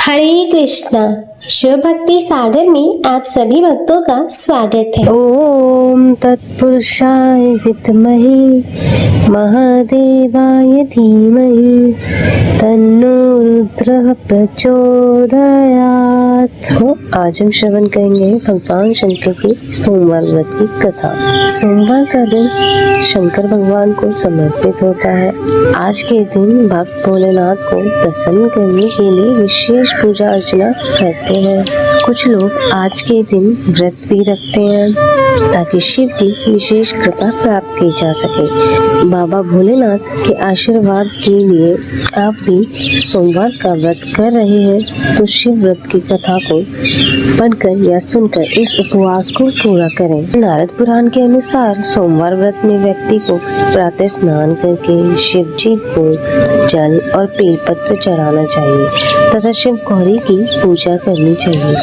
हरे कृष्णा। शिव भक्ति सागर में आप सभी भक्तों का स्वागत है। ओम तत्पुरुषाय विद्महे महादेवाय धीमहि तन्नो रुद्रः प्रचोदयात्। तो आज हम श्रवण करेंगे भगवान शंकर की सोमवार व्रत की कथा। सोमवार का दिन शंकर भगवान को समर्पित होता है। आज के दिन भक्त भोलेनाथ को प्रसन्न करने के लिए विशेष पूजा अर्चना करते हैं। कुछ लोग आज के दिन व्रत भी रखते हैं ताकि शिव की विशेष कृपा प्राप्त की जा सके। बाबा भोलेनाथ के आशीर्वाद के लिए आप भी सोमवार का व्रत कर रहे हैं तो शिव व्रत की कथा को पढ़कर या सुनकर इस उपवास को पूरा करें। नारद पुराण के अनुसार सोमवार व्रत में व्यक्ति को प्रातः स्नान करके शिव जी को जल और बेलपत्र चढ़ाना चाहिए तथा शिव गौरी की पूजा करनी चाहिए।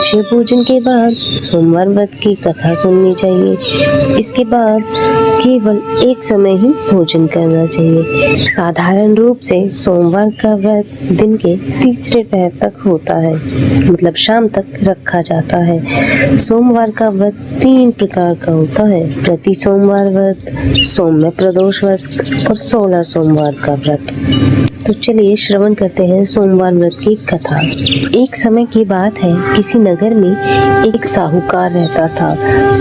शिव पूजन के बाद सोमवार व्रत की कथा सुननी चाहिए। इसके बाद केवल एक समय ही भोजन करना चाहिए। साधारण रूप से सोमवार का व्रत दिन के तीसरे पहर तक होता है, मतलब शाम तक रखा जाता है। सोमवार का व्रत 3 प्रकार का होता है: प्रति सोमवार व्रत, सौम्य प्रदोष व्रत और 16 सोमवार का व्रत। तो चलिए श्रवण करते हैं सोमवार व्रत की कथा। एक समय की बात है, किसी नगर में एक साहूकार रहता था।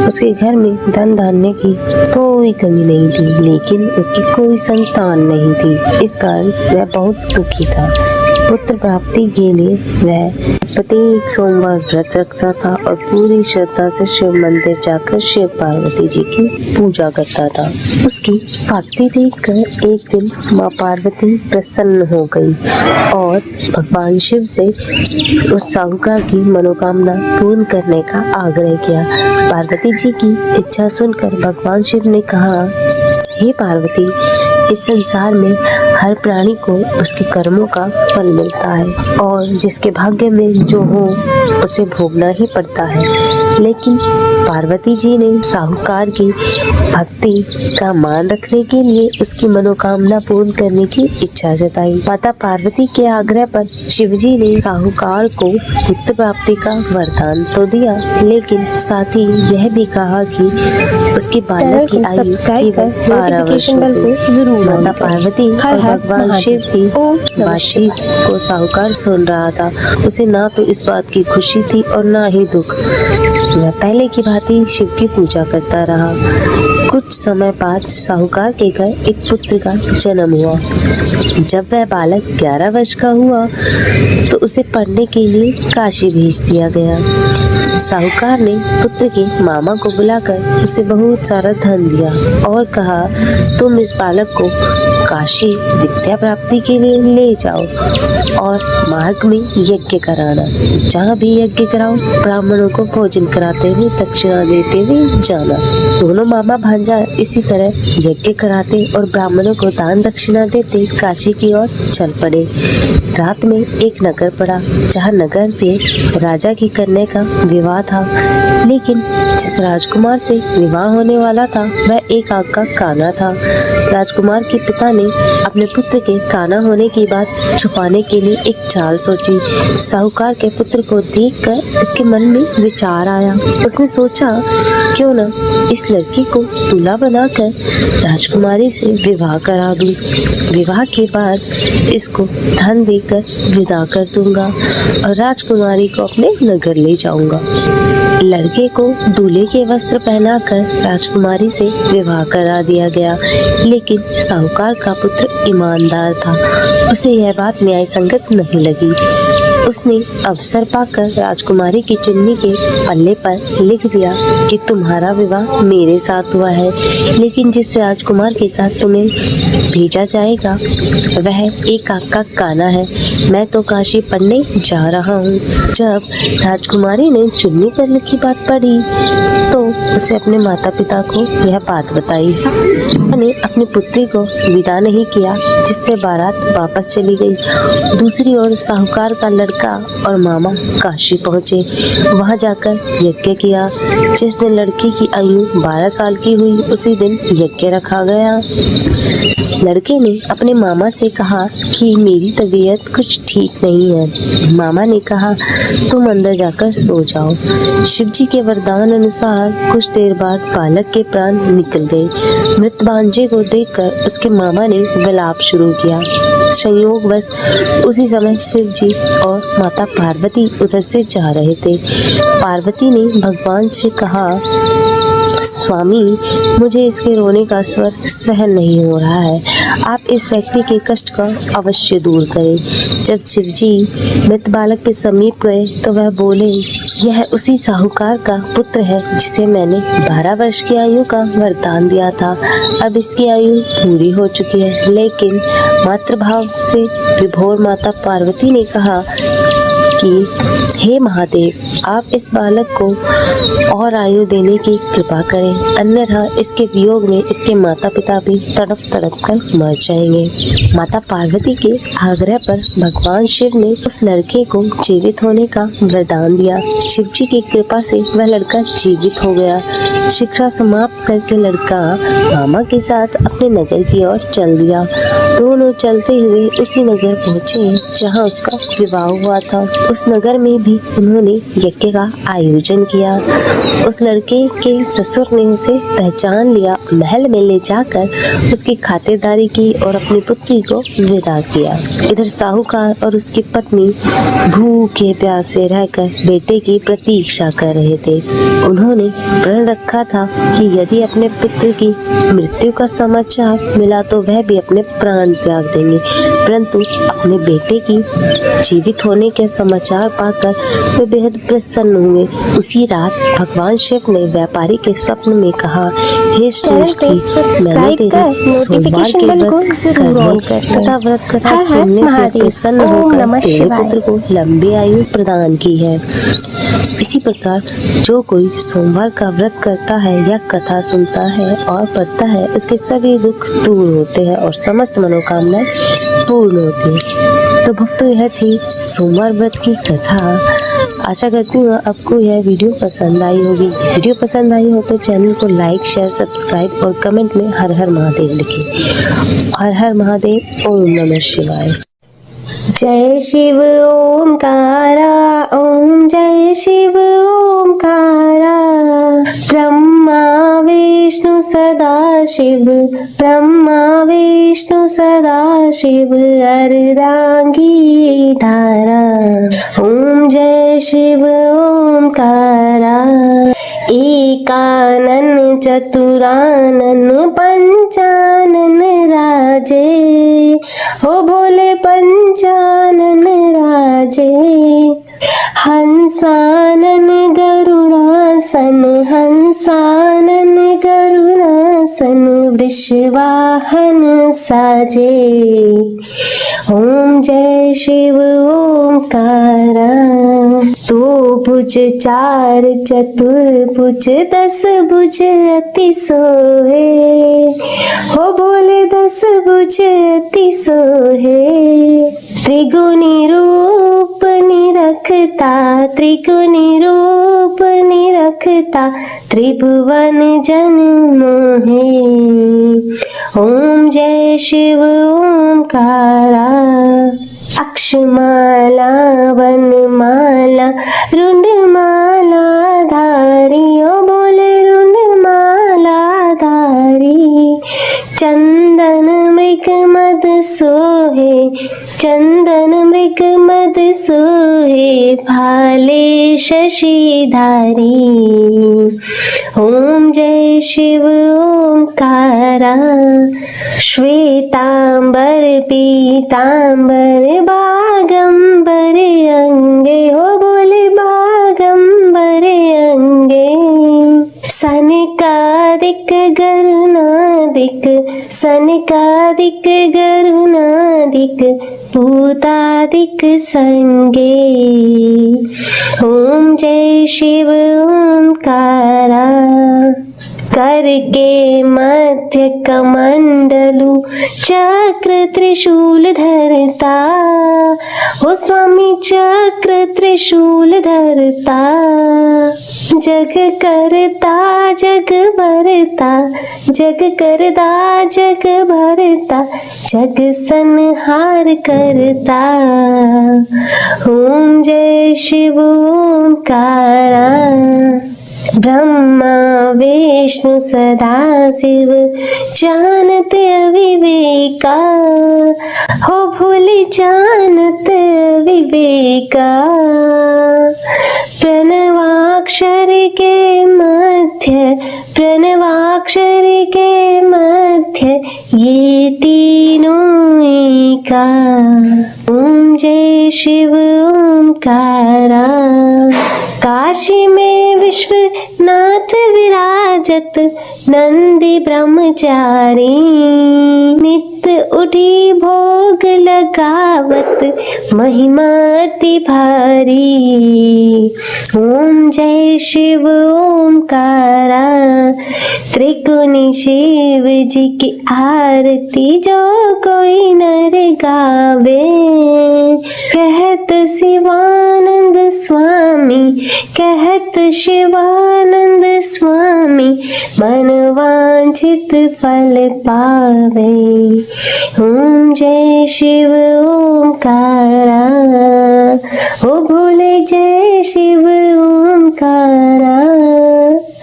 उसके घर में धन धान्य की कोई कमी नहीं थी, लेकिन उसकी कोई संतान नहीं थी। इस कारण वह बहुत दुखी था। पुत्र प्राप्ति के लिए वह प्रत्येक सोमवार व्रत रखता था और पूरी श्रद्धा से शिव मंदिर जाकर शिव पार्वती जी की पूजा करता था। उसकी भक्ति देखकर एक दिन माँ पार्वती प्रसन्न हो गई और भगवान शिव से उस साहूकार की मनोकामना पूर्ण करने का आग्रह किया। पार्वती जी की इच्छा सुनकर भगवान शिव ने कहा, हे पार्वती, इस संसार में हर प्राणी को उसके कर्मों का फल मिलता है और जिसके भाग्य में जो हो उसे भोगना ही पड़ता है। लेकिन पार्वती जी ने साहूकार की भक्ति का मान रखने के लिए उसकी मनोकामना पूर्ण करने की इच्छा जताई। माता पार्वती के आग्रह पर शिवजी ने साहूकार को पुत्र प्राप्ति का वरदान तो दिया, लेकिन साथ ही यह भी कहा कि उसकी बालक की आयु केवल 12 वर्ष होगी। माता पार्वती और भगवान शिव की बातचीत को साहूकार सुन रहा था। उसे ना तो इस बात की खुशी थी और ना ही दुख। वह पहले की भांति शिव की पूजा करता रहा। कुछ समय बाद साहूकार के घर एक पुत्र का जन्म हुआ। जब वह बालक 11 वर्ष का हुआ तो उसे पढ़ने के लिए काशी भेज दिया गया। साहूकार ने पुत्र के मामा को बुलाकर उसे बहुत सारा धन दिया और कहा, तुम इस बालक को काशी विद्या प्राप्ति के लिए ले जाओ और मार्ग में यज्ञ कराना। जहाँ भी यज्ञ कराओ ब्राह्मणों को भोजन कराते हुए दक्षिणा देते हुए जाना। दोनों मामा भांजा इसी तरह यज्ञ कराते और ब्राह्मणों को दान दक्षिणा देते काशी की ओर चल पड़े। रात में एक नगर पड़ा जहाँ नगर पे राजा की कन्या का विवाह था, लेकिन जिस राजकुमार से विवाह होने वाला था वह एक आंख का काना था। राजकुमार के पिता ने अपने पुत्र के काना होने की बात छुपाने के लिए एक चाल सोची। साहूकार के पुत्र को देखकर उसके मन में विचार आया। उसने सोचा, क्यों न इस लड़की को दूल्हा बनाकर राजकुमारी से विवाह करा दूं। विवाह के बाद इसको धन देकर विदा कर दूंगा और राजकुमारी को अपने नगर ले जाऊंगा। लड़के को दूल्हे के वस्त्र पहनाकर राजकुमारी से विवाह करा दिया गया, लेकिन साहूकार का पुत्र ईमानदार था। उसे यह बात न्याय संगत नहीं लगी। उसने अवसर पाकर राजकुमारी की चुन्नी के पल्ले पर लिख दिया कि तुम्हारा विवाह मेरे साथ हुआ है, लेकिन जिस राजकुमार के साथ तुम्हें भेजा जाएगा वह एक आंख का काना है। मैं तो काशी पढ़ने जा रहा हूँ। जब राजकुमारी ने चुन्नी पर लिखी बात पढ़ी तो उसे अपने माता पिता को यह बात बताई। उन्होंने अपनी पुत्री को विदा नहीं किया, जिससे बारात वापस चली गई। दूसरी ओर साहूकार का लड़का लड़का और मामा काशी पहुँचे। वहाँ जाकर यज्ञ किया। जिस दिन लड़के की आयु 12 साल की हुई उसी दिन यज्ञ रखा गया। लड़के ने अपने मामा से कहा कि मेरी तबीयत कुछ ठीक नहीं है। मामा ने कहा तुम अंदर जाकर सो जाओ। शिवजी के वरदान अनुसार कुछ देर बाद बालक के प्राण निकल गए। मृत भांजे को देखकर उसके मामा ने विलाप शुरू किया। संयोगवश उसी समय शिवजी और माता पार्वती उधर से जा रहे थे। पार्वती ने भगवान से कहा स्वामी, मुझे इसके रोने का स्वर सहन नहीं हो रहा है। आप इस व्यक्ति के कष्ट का अवश्य दूर करें। जब शिवजी मृत बालक के समीप गए तो वह बोले, यह उसी साहूकार का पुत्र है जिसे मैंने 12 वर्ष की आयु का वरदान दिया था। अब इसकी आयु पूरी हो चुकी है। लेकिन मातृभाव से विभोर माता पार्वती ने कहा कि हे महादेव, आप इस बालक को और आयु देने की कृपा करें, अन्यथा इसके वियोग में इसके माता पिता भी तड़प तड़प कर मर जाएंगे। माता पार्वती के आग्रह पर भगवान शिव ने उस लड़के को जीवित होने का वरदान दिया। शिव जी की कृपा से वह लड़का जीवित हो गया। शिक्षा समाप्त करके लड़का मामा के साथ अपने नगर की ओर चल दिया। दोनों चलते हुए उसी नगर पहुँचे जहाँ उसका विवाह हुआ था। उस नगर में भी उन्होंने यज्ञ का आयोजन किया। उस लड़के के ससुर ने उसे पहचान लिया। महल में ले जाकर उसकी खातिरदारी की और अपनी पुत्री को विदा किया। इधर साहूकार और उसकी पत्नी भूखे प्यासे रहकर बेटे की प्रतीक्षा कर रहे थे। उन्होंने प्रण रखा था कि यदि अपने पुत्र की मृत्यु का समाचार मिला तो वह भी अपने प्राण त्याग देंगे, परंतु अपने बेटे की जीवित होने के समाचार पाकर वे बेहद प्रसन्न हुए। उसी रात भगवान शिव ने व्यापारी के स्वप्न में कहा, हे श्रेष्ठी, मैंने तेरे सोमवार के व्रत करने तथा व्रत कथा सुनने से प्रसन्न होकर तेरे पुत्र को लंबी आयु प्रदान की है। इसी प्रकार जो कोई सोमवार का व्रत करता है या कथा सुनता है और पढ़ता है, उसके सभी दुख दूर होते हैं और समस्त मनोकामनाएं पूर्ण होती हैं। तो भक्तों, यह थी सोमवार व्रत की कथा। आशा करती हूँ आपको यह वीडियो पसंद आई होगी। वीडियो पसंद आई हो तो चैनल को लाइक, शेयर, सब्सक्राइब और कमेंट में हर हर महादेव लिखें। हर हर महादेव। ओम नमः शिवाय। जय शिव ओमकारा, ओम जय शिव ओमकारा। ब्रह्मा विष्णु सदा शिव, ब्रह्मा विष्णु सदा शिव, अर्धांगी धारा। ओम जय शिव ओमकारा। एकानन चतुरानन पंचानन राजे, हो भोले पंचानन राजे। हंसानन गरुड़ासन, हंसानन गरुड़ासन, वृषवाहन साजे। ओम जय शिव ओमकारा। दो भुज चार चतुर्भुज, 10 भुज अति सोहे, हो भोले 10 भुज अति सोहे। त्रिगुणी रूप निरखता, त्रिगुणी रूप निरखता, त्रिभुवन जन मोहे। ओम जय शिव ओमकारा। अक्षमाला वनमाला रुंडमाला धारी, ओ बोले रुंडमाला धारी। चंदन मृग मद सोहे, चंदन मृग मद सोहे, भाले शशिधारी। ओम जय शिव ओमकारा। श्वेतांबर पीतांबर बागंबर अंगे, हो बोले बागंबर अंगे। सनकादिक गरुणादिक, सनकादिक गरुणादिक, भूतादिक संगे। ओम जय शिव ओमकारा। करके मध्य कमंडलु चक्र त्रिशूल धरता, हो स्वामी चक्र त्रिशूल धरता। जग करता जग भरता, जग करता जग भरता, जग संहार करता। ओम जय शिव ओंकारा, ब्रह्मा विष्णु सदा शिव जानत अविवेका, हो भूल जानत विवेका। प्रणवाक्षर के मध्य, प्रणवाक्षर के मध्य ये तीनों एका। ओम जय शिव ओंकारा। काशी में विश्वनाथ विराजत, नंदी ब्रह्मचारी नित्य उठी भोग लगावत, महिमा अति भारी। ओम जय शिव ओंकारा। त्रिगुणी शिव जी की आरती जो कोई नर गावे, कहत शिवानंद स्वामी, कहत शिवानंद स्वामी, मन वांछित फल पावे। ओम जय शिव ओंकारा, ओ भोले जय शिव ओंकारा।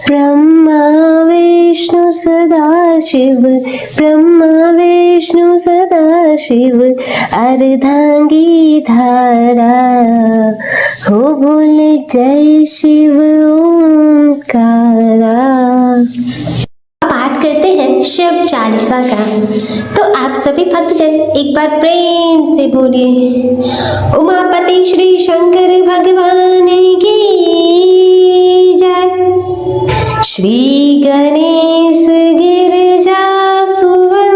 ब्रह्मा विष्णु सदा शिव, ब्रह्मा विष्णु सदा शिव, अर्धांगी धारा। हो भोले जय शिव ओंकारा। पाठ करते हैं शिव चालीसा का, तो आप सभी भक्तजन एक बार प्रेम से बोलिए, उमापति श्री शंकर भगवान की जय। श्री गणेश गिरिजा सुवन,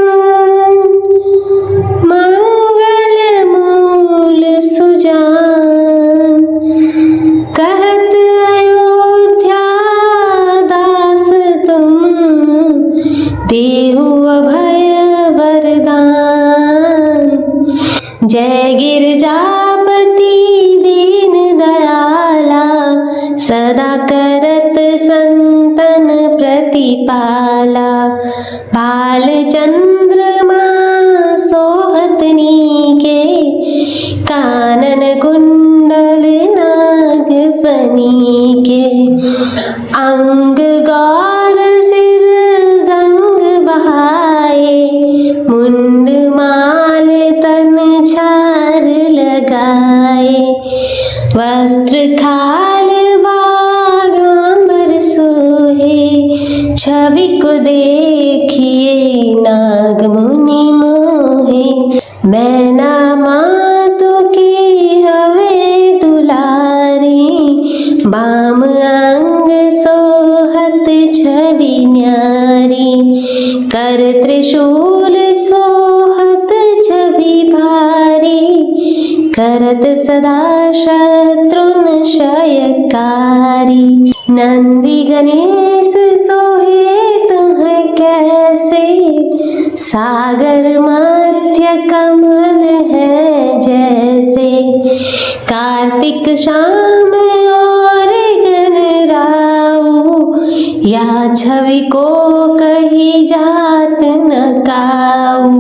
मंगल मूल सुजान, कहत अयोध्या दास तुम, देहु अभय वरदान। जय गिरजापति दीन दयाला, सदा करत संतन प्रतिपाला। बाल चंद्रमा सोहतनी के, कानन कुंडल नाग बनी के। अंग गौर सिर गंग बहाए, मुंड माल तन छार लगाए। वस्त्र खाल बागांबर सोहे, छवि को देखिए नाग मुनि मोहे। मैना मातु की हवे दुलारी, बाम अंग सोहत छवि न्यारी। कर त्रिशूल सोहत छवि भारी, करत सदा शत्रुन क्षयकारी। नंदी गणेश सोहे तुम्हें कैसे, सागर मध्य कमल है जैसे। कार्तिक शाम और गणराऊ, या छवि को कही जात न काऊ।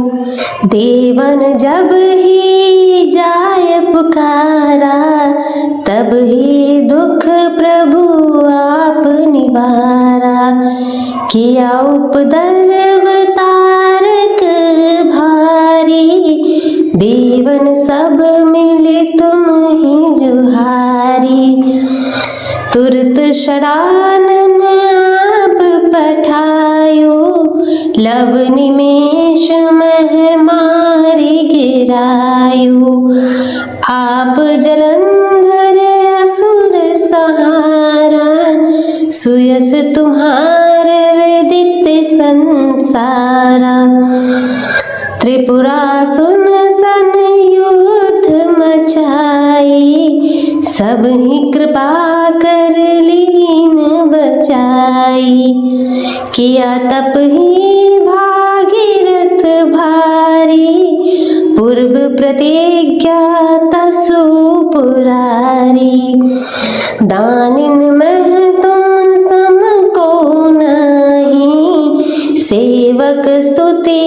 देवन जब ही जाय पुकारा, तब ही दुख प्रभु आप निवारा। किया उपद्रव तारक भारी, देवन सब मिले तुम ही जुहारी। तुरत शरानन आप पठायो, लव निमेष मह मारी गिरायो। आप जलंधर असुर सहारा, सुयस तुम्हार विदित संसारा। त्रिपुरासुर सन युद्ध मचाई, सब ही कृपा कर लीन बचाई। जाई, किया तप ही भागीरथ भारी, पूर्व प्रतिज्ञा तसु पुरारी, दानिन में तुम सम को नहीं, सेवक स्तुति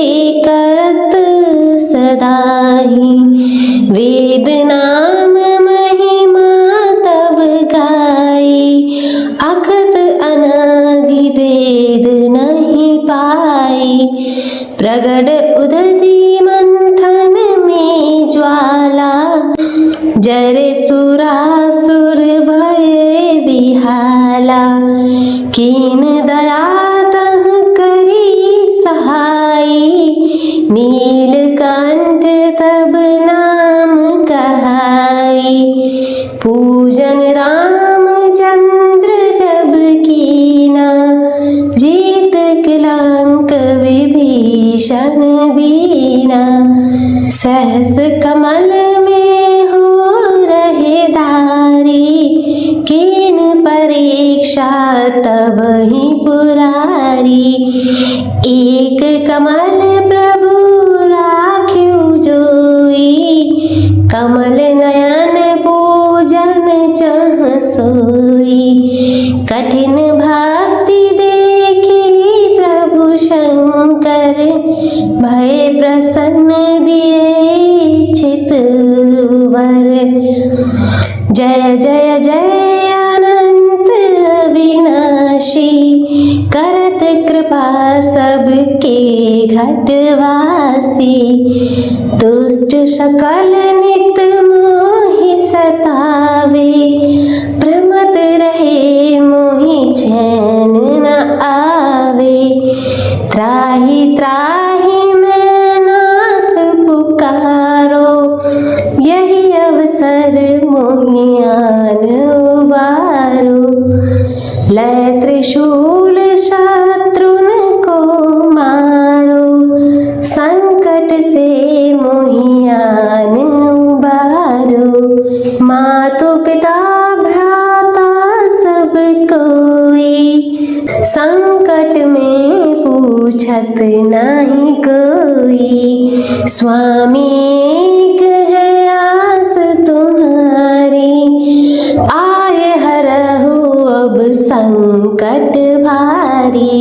करत सदाही, वेद नाम महिमा तब गाई, अखत अनादि भेद नहीं पाई, प्रगट उदधि मंथन में ज्वाला, जरे सुरासुर भय विहाला, कीन दया तह करी सहाई, नीलकंठ तब नाम कहाई, पूजन रामचंद्र जब कीना, जीत किलंक विभीषण दीना, सहस कमल में हो रहे धारी, कीन परीक्षा तब ही पुरारी, एक कमल प्रभु राख्यु जोई, कमल नयन पूजन चह सोई, कठिन भक्ति देखी प्रभु शंकर, भय प्रसन्न दिए चित वर, जय जय जय अनंत अविनाशी, करत कृपा सबके घटवासी, दुष्ट सकल नित मोहि सतावे, प्रमत रहे मोहि चैन न आवे, त्राहि त्राहि मैं नाथ पुकारो, यही अवसर मोहि आन उबारो, लय त्रिशूल शत्रुन को मारो, संकट से मोहि आन उबारो, मातु पिता भ्राता सब कोई, संकट में पूछत नहीं कोई, स्वामी एक है आस तुम्हारी, आए हरहु अब संकट भारी,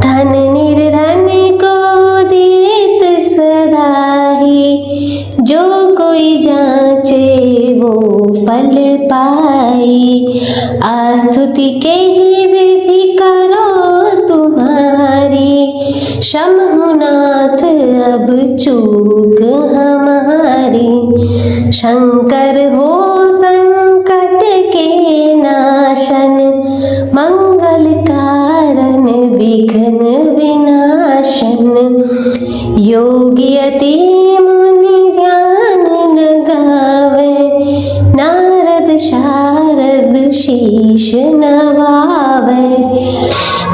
धन निर्धन को देत सदाही, जो कोई जांचे वो फल पाई, आस्तुति के ही विधि करो तुम्हारी, शम्भु नाथ अब चूक हमारी, शंकर हो संकट के नाशन, मंगल कारण विघ्न विनाशन, योगी अति मुनि ध्यान लगावे, नारद शारद शीश नवावे,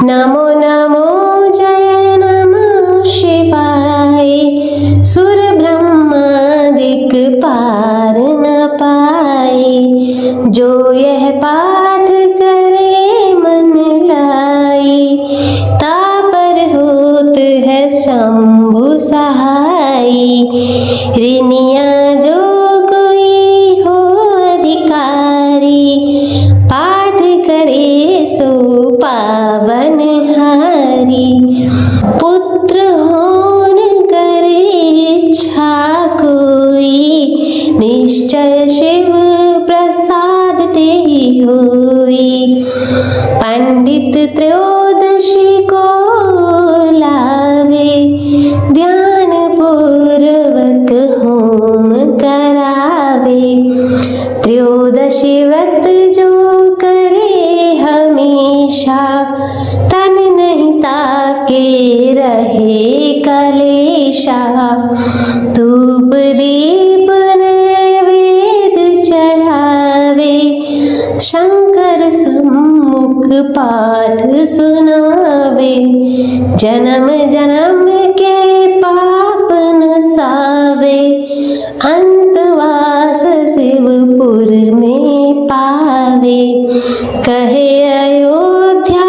नमो नमो जय नमः शिवाय, सुर ब्रह्मादिक पार न पाए, जो यह पाठ करे मन लाई, तापर होत है शंभु सहाई, ऋनिया जो कोई हो अधिकारी, पाठ करे सो पावन हारी, पुत्र होन करे इच्छा कोई, निश्चय शिव प्रसाद ते होई, पंडित त्रयोदशी को लावे, ध्यान पूर्वक होम करावे, त्रयोदशी व्रत जो करे हमेशा, तन नहीं ताके रहे कलेशा, धूप दीप नैवेद्य चढ़ावे, शंकर सम्मुख पाठ सुनावे, जन्म जन्म के पाप नसावे, अंतवास शिवपुर में पावे, कहे अयोध्या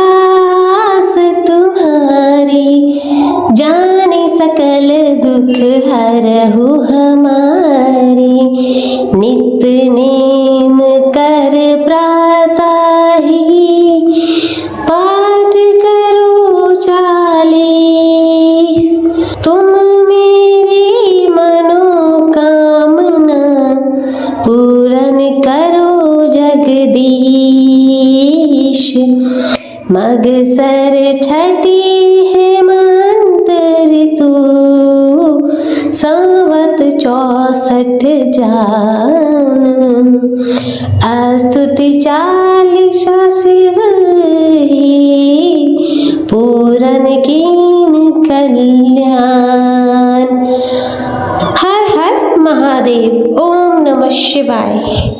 करो जगदीश। मगसर छठी हेमंत ऋतु, संवत 64 जान। स्तुति चालीसा शिव पूरन कीन कल्याण। हर हर महादेव। ओम नमः शिवाय।